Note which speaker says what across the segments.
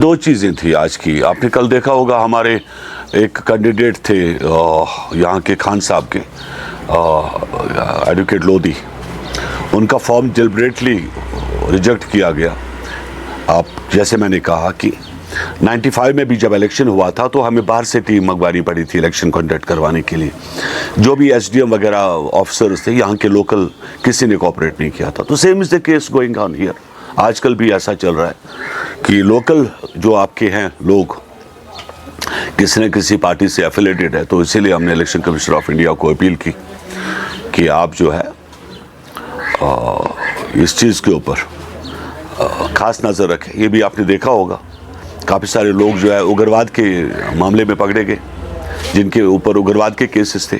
Speaker 1: दो चीज़ें थी आज की। आपने कल देखा होगा हमारे एक कैंडिडेट थे यहाँ के खान साहब के एडवोकेट लोधी, उनका फॉर्म डिलिबरेटली रिजेक्ट किया गया। आप जैसे मैंने कहा कि 95 में भी जब इलेक्शन हुआ था तो हमें बाहर से टीम मंगवानी पड़ी थी इलेक्शन कंडक्ट करवाने के लिए। जो भी एसडीएम वगैरह ऑफिसर्स थे यहाँ के लोकल, किसी ने कोऑपरेट नहीं किया था। तो same is the case going on here. आजकल भी ऐसा चल रहा है कि लोकल जो आपके हैं लोग किसी न किसी पार्टी से एफिलेटेड है। तो इसीलिए हमने इलेक्शन कमीशन ऑफ इंडिया को अपील की कि आप जो है इस चीज़ के ऊपर खास नज़र रखें। ये भी आपने देखा होगा काफ़ी सारे लोग जो है उग्रवाद के मामले में पकड़े गए, जिनके ऊपर उग्रवाद के केसेस थे।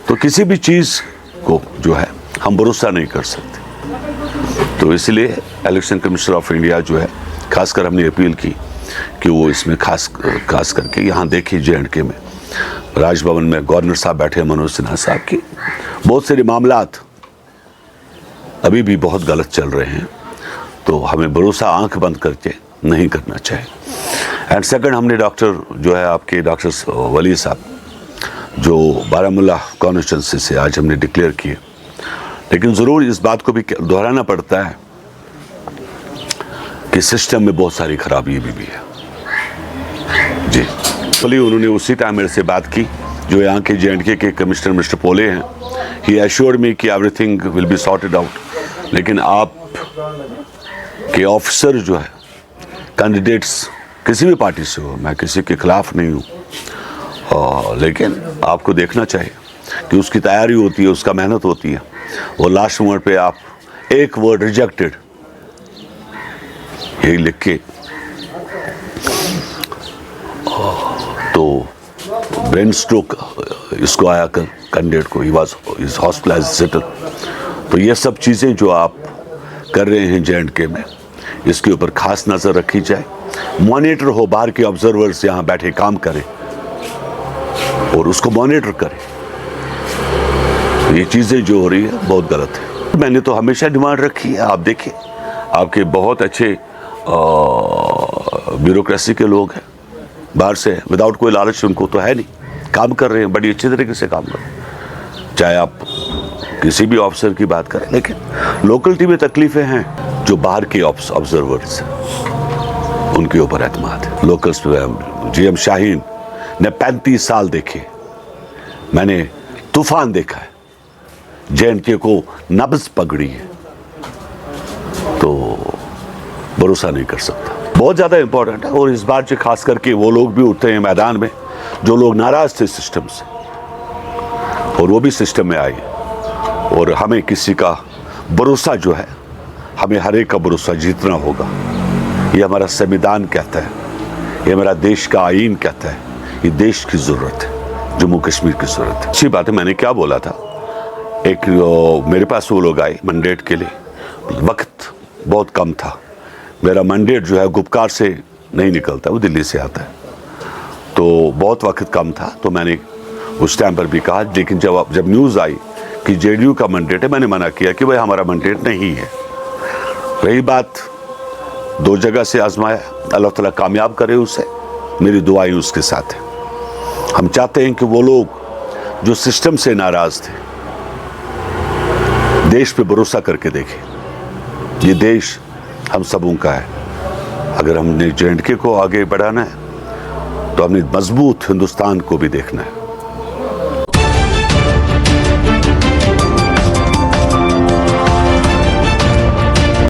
Speaker 1: तो किसी भी चीज़ को जो है हम भरोसा नहीं कर सकते। तो इसलिए इलेक्शन कमीशन ऑफ इंडिया जो है खासकर हमने अपील की कि वो इसमें खास करके यहाँ देखिए JNK में राजभवन में गवर्नर साहब बैठे मनोज सिन्हा साहब की बहुत सारे मामलात अभी भी बहुत गलत चल रहे हैं। तो हमें भरोसा आंख बंद करके नहीं करना चाहिए। एंड सेकंड, हमने डॉक्टर जो है आपके डॉक्टर वली साहब जो बारामूला कॉन्स्टिट्यूंसी से आज हमने डिक्लेयर किए, लेकिन ज़रूर इस बात को भी दोहराना पड़ता है कि सिस्टम में बहुत सारी खराबी भी है जी। भले उन्होंने उसी टाइम मेरे से बात की जो यहाँ के JNK के कमिश्नर मिस्टर पोले हैं। ही एश्योर्ड मी कि everything will be sorted out. लेकिन आप के ऑफिसर जो है कैंडिडेट्स किसी भी पार्टी से हो, मैं किसी के खिलाफ नहीं हूँ, लेकिन आपको देखना चाहिए कि उसकी तैयारी होती है, उसका मेहनत होती है। वो लास्ट मोमेंट पे आप एक वर्ड रिजेक्टेड यही लिख के तो ब्रेन स्ट्रोक इसको आया कर कैंडिडेट को, he was is hospitalised settle. तो ये सब चीज़ें जो आप कर रहे हैं JNK में, इसके ऊपर खास नज़र रखी जाए। मॉनिटर हो, बाहर के ऑब्जर्वर्स यहाँ बैठे काम करें और उसको मॉनिटर करें। ये चीज़ें जो हो रही है बहुत गलत है। मैंने तो हमेशा डिमांड रखी है। आप देखिए आपके बहुत अच्छे ब्यूरोक्रेसी के लोग हैं, बाहर से विदाउट कोई लालच उनको तो है नहीं, काम कर रहे हैं, बड़ी अच्छी तरीके से काम कर रहे हैं। चाहे आप किसी भी ऑफिसर की बात करें, लेकिन लोकलिटी में तकलीफ़ें हैं जो बाहर के ऑब्जर्वर्स हैं उनके ऊपर एतमाद है। लोकल्स GM शाहीन ने 35 साल देखे, मैंने तूफान देखा है, JNK को नब्ज़ पकड़ी है, तो भरोसा नहीं कर सकता। बहुत ज़्यादा इम्पोर्टेंट है। और इस बार जो खास करके वो लोग भी उठते हैं मैदान में जो लोग नाराज़ थे सिस्टम से, और वो भी सिस्टम में आए। और हमें किसी का भरोसा जो है, हमें हर एक का भरोसा जीतना होगा। ये हमारा संविधान कहता है, ये हमारा देश का आईन कहता है, ये देश की ज़रूरत है, जम्मू कश्मीर की ज़रूरत है। अच्छी बात है। मैंने क्या बोला था, एक मेरे पास वो लोग आए मैंडेट के लिए, वक्त बहुत कम था। मेरा मैंडेट जो है गुपकार से नहीं निकलता, वो दिल्ली से आता है, तो बहुत वक्त कम था। तो मैंने उस टाइम पर भी कहा, लेकिन जब न्यूज़ आई कि JDU का मैंडेट है, मैंने मना किया कि भाई हमारा मैंडेट नहीं है। रही बात, 2 जगह से आजमाया, अल्लाह ताला कामयाब करे उसे, मेरी दुआएं उसके साथ हैं। हम चाहते हैं कि वो लोग जो सिस्टम से नाराज़ थे देश पे भरोसा करके देखें। ये देश हम सबों का है। अगर हमने JNK को आगे बढ़ाना है तो हमने मजबूत हिंदुस्तान को भी देखना है।